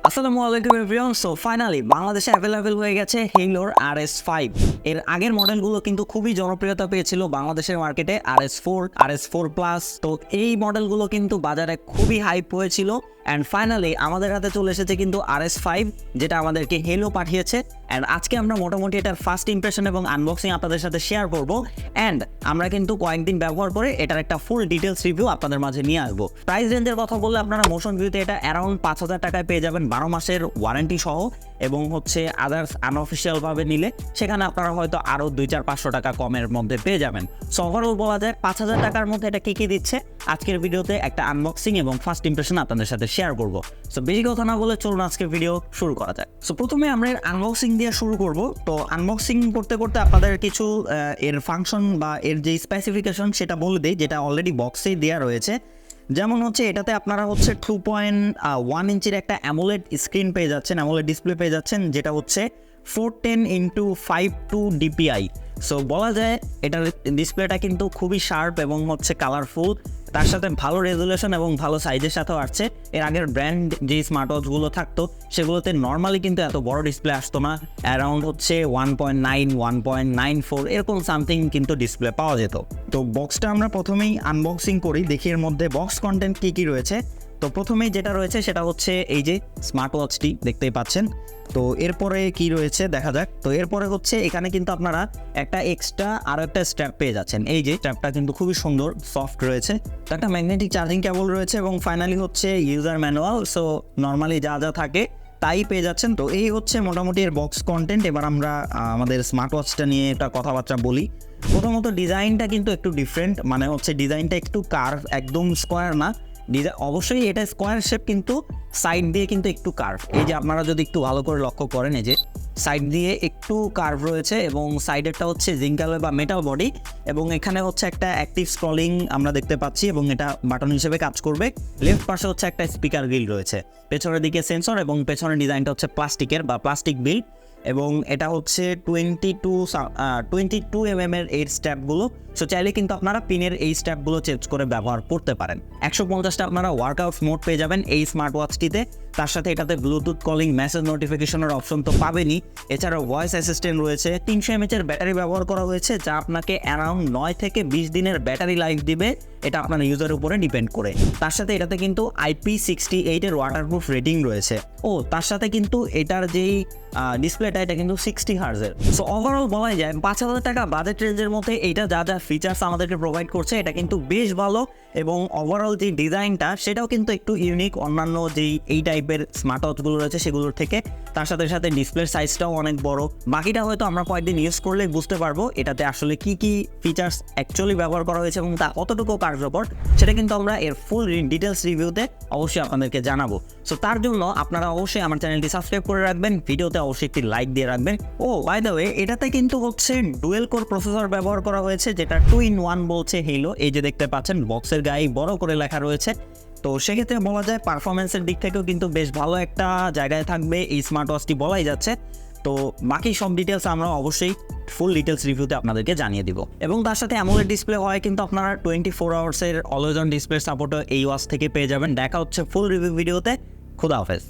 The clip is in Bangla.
আসসালামু আলাইকুম এভরিওয়ান। সো ফাইনালি বাংলাদেশে অ্যাভেলেবেল হয়ে গেছে হেইলোর RS5। এর আগের মডেলগুলো কিন্তু খুবই জনপ্রিয়তা পেয়েছিল বাংলাদেশের মার্কেটে, RS4, RS4 প্লাস। তো এই মডেলগুলো কিন্তু বাজারে খুবই হাইপ হয়েছিল অ্যান্ড ফাইনালি আমাদের হাতে চলে এসেছে কিন্তু RS5, যেটা আমাদেরকে হেইলো পাঠিয়েছে। অ্যান্ড আজকে আমরা মোটামুটি এটার ফার্স্ট ইমপ্রেশন এবং আনবক্সিং আপনাদের সাথে শেয়ার করব অ্যান্ড আমরা কিন্তু কয়েকদিন ব্যবহার করে এটার একটা ফুল ডিটেলস রিভিউ আপনাদের মাঝে নিয়ে আসবো। প্রাইস রেঞ্জের কথা বললে আপনারা মোশন ভিউতে এটা অ্যারাউন্ড 5,000 টাকায় পেয়ে যাবেন 12 মাসের ওয়ারেন্টি সহ, এবং হচ্ছে আদার্স আনঅফিসিয়ালভাবে নিলে সেখানে আপনারা হয়তো আরও 200-500 টাকা কমের মধ্যে পেয়ে যাবেন। সো ওভারঅল বলা যায় 5,000 টাকার মধ্যে এটা কী দিচ্ছে আজকের ভিডিওতে একটা আনবক্সিং এবং ফার্স্ট ইমপ্রেশন আপনাদের সাথে শেয়ার করব। সো বেশি কথা না বলে চলুন আজকের ভিডিও শুরু করা যায়। সো প্রথমে আমরা আনবক্সিং দিয়ে শুরু করব। তো আনবক্সিং করতে করতে আপনাদের কিছু এর ফাংশন বা এর যে স্পেসিফিকেশন সেটা বলে দিই, যেটা অলরেডি বক্সেই দেওয়া রয়েছে। যেমন হচ্ছে এটাতে আপনারা হচ্ছে 2.1 ইঞ্চির একটা AMOLED স্ক্রিন পেয়ে যাচ্ছেন, AMOLED ডিসপ্লে পেয়ে যাচ্ছেন, যেটা হচ্ছে 410x52 DPI। সো বলা যায় এটার ডিসপ্লেটা কিন্তু খুবই শার্প এবং হচ্ছে কালারফুল, তার সাথে ভালো রেজুলেশন এবং ভালো সাইজের সাথেও আসছে। এর আগের ব্র্যান্ড যে স্মার্টওয়াচগুলো থাকতো সেগুলোতে নর্মালি কিন্তু এত বড় ডিসপ্লে আসতো না, অ্যারাউন্ড হচ্ছে 1.9, 1.94 এরকম সামথিং কিন্তু ডিসপ্লে পাওয়া যেত। তো বক্সটা আমরা প্রথমেই আনবক্সিং করি, দেখি এর মধ্যে বক্স কন্টেন্ট কী কী রয়েছে। তো প্রথমেই যেটা রয়েছে সেটা হচ্ছে এই যে স্মার্টওয়াচটি দেখতেই পাচ্ছেন। তো এরপরে কি রয়েছে দেখা যাক। তো এরপরে হচ্ছে এখানে কিন্তু আপনারা একটা এক্সট্রা আরও একটা স্ট্র্যাপ পেয়ে যাচ্ছেন। এই যে স্ট্র্যাপটা কিন্তু খুবই সুন্দর, সফট রয়েছে। তো একটা ম্যাগনেটিক চার্জিং কেবল রয়েছে এবং ফাইনালি হচ্ছে ইউজার ম্যানুয়াল। সো নর্মালি যা যা থাকে তাই পেয়ে যাচ্ছেন। তো এই হচ্ছে মোটামুটি এর বক্স কন্টেন্ট। এবার আমরা আমাদের স্মার্টওয়াচটা নিয়ে একটা কথাবার্তা বলি। প্রথমত ডিজাইনটা কিন্তু একটু ডিফারেন্ট, মানে হচ্ছে ডিজাইনটা একটু কার্ভ, একদম স্কোয়ার না। অবশ্যই এটা স্কোয়ার শেপ কিন্তু সাইড দিয়ে কিন্তু একটু কার্ভ। এই যে আপনারা যদি একটু ভালো করে লক্ষ্য করেন, এই যে সাইড দিয়ে একটু কার্ভ রয়েছে এবং সাইডেরটা হচ্ছে জিঙ্ক অ্যালয় বা মেটাল বডি, এবং এখানে হচ্ছে একটা অ্যাক্টিভ স্ক্রলিং আমরা দেখতে পাচ্ছি এবং এটা বাটন হিসেবে কাজ করবে। লেফট পাশে হচ্ছে একটা স্পিকার গ্রিল রয়েছে, পেছনের দিকে সেন্সর এবং পেছনের ডিজাইনটা হচ্ছে প্লাস্টিকের বা প্লাস্টিক বিল্ড, এবং এটা হচ্ছে 22 mm এর এই স্ট্র্যাপগুলো। সো চাইলে কিন্তু আপনারা পিনের এই স্ট্র্যাপগুলো চেঞ্জ করে ব্যবহার করতে পারেন। 150টা আপনারা ওয়ার্কআউট মোড পেয়ে যাবেন এই স্মার্ট ওয়াচটিতে। তার সাথে এটাতে ব্লুটুথ কলিং, মেসেজ নোটিফিকেশনের অপশন তো পাবেনই, এছাড়াও ভয়েস অ্যাসিস্ট্যান্ট রয়েছে। 300 mAh এর ব্যাটারি ব্যবহার করা হয়েছে, যা আপনাকে অ্যারাউন্ড 9 থেকে 20 দিনের ব্যাটারি লাইফ দিবে, এটা আপনার ইউজারের উপরে ডিপেন্ড করে। তার সাথে এটাতে কিন্তু IP68 এর ওয়াটারপ্রুফ রেটিং রয়েছে। ও তার সাথে কিন্তু এটার যেই ডিসপ্লেটা এটা কিন্তু 60 হার্জের। সো ওভারঅল বলা যায় 5,000 টাকা বাজেট রেঞ্জের মধ্যে এইটা যা যা ফিচার্স আমাদেরকে প্রোভাইড করছে এটা কিন্তু বেশ ভালো, এবং ওভারঅল যে ডিজাইনটা সেটাও কিন্তু একটু ইউনিক অন্যান্য যেই এই টাইপের স্মার্ট ওয়াচগুলো রয়েছে সেগুলোর থেকে। তার সাথে সাথে ডিসপ্লের সাইজটাও অনেক বড়। বাকিটা হয়তো আমরা কয়েকদিন ইউজ করলে বুঝতে পারবো এটাতে আসলে কি কি ফিচার্স অ্যাকচুয়ালি ব্যবহার করা হয়েছে এবং তা কতটুকু কার্যকর, সেটা কিন্তু আমরা এর ফুল ডিটেলস রিভিউতে অবশ্যই আপনাদেরকে জানাবো। সো তার জন্য আপনারা অবশ্যই আমার চ্যানেলটি সাবস্ক্রাইব করে রাখবেন, ভিডিওতে অবশ্যই একটি লাইক দিয়ে রাখবেন। ও বাই দ্য ওয়ে, এটাতে কিন্তু হচ্ছে ডুয়েল কোর প্রসেসর ব্যবহার করা হয়েছে, যেটা 2-in-1 বলছে হেইলো। এই যে দেখতে পাচ্ছেন বক্সের গায়ে বড় করে লেখা রয়েছে। তো সেক্ষেত্রে বলা যায় পারফরমেন্সের দিক থেকেও কিন্তু বেশ ভালো একটা জায়গায় থাকবে এই স্মার্ট ওয়াচটি বলাই যাচ্ছে। তো বাকি সব ডিটেলস আমরা অবশ্যই ফুল ডিটেলস রিভিউতে আপনাদেরকে জানিয়ে দিব। এবং তার সাথে AMOLED ডিসপ্লে হয় কিন্তু আপনারা 24 আওয়ার্সের অলওয়েজ অন ডিসপ্লে সাপোর্টও এই ওয়াচ থেকে পেয়ে যাবেন। দেখা হচ্ছে ফুল রিভিউ ভিডিওতে। খুদা হাফেজ।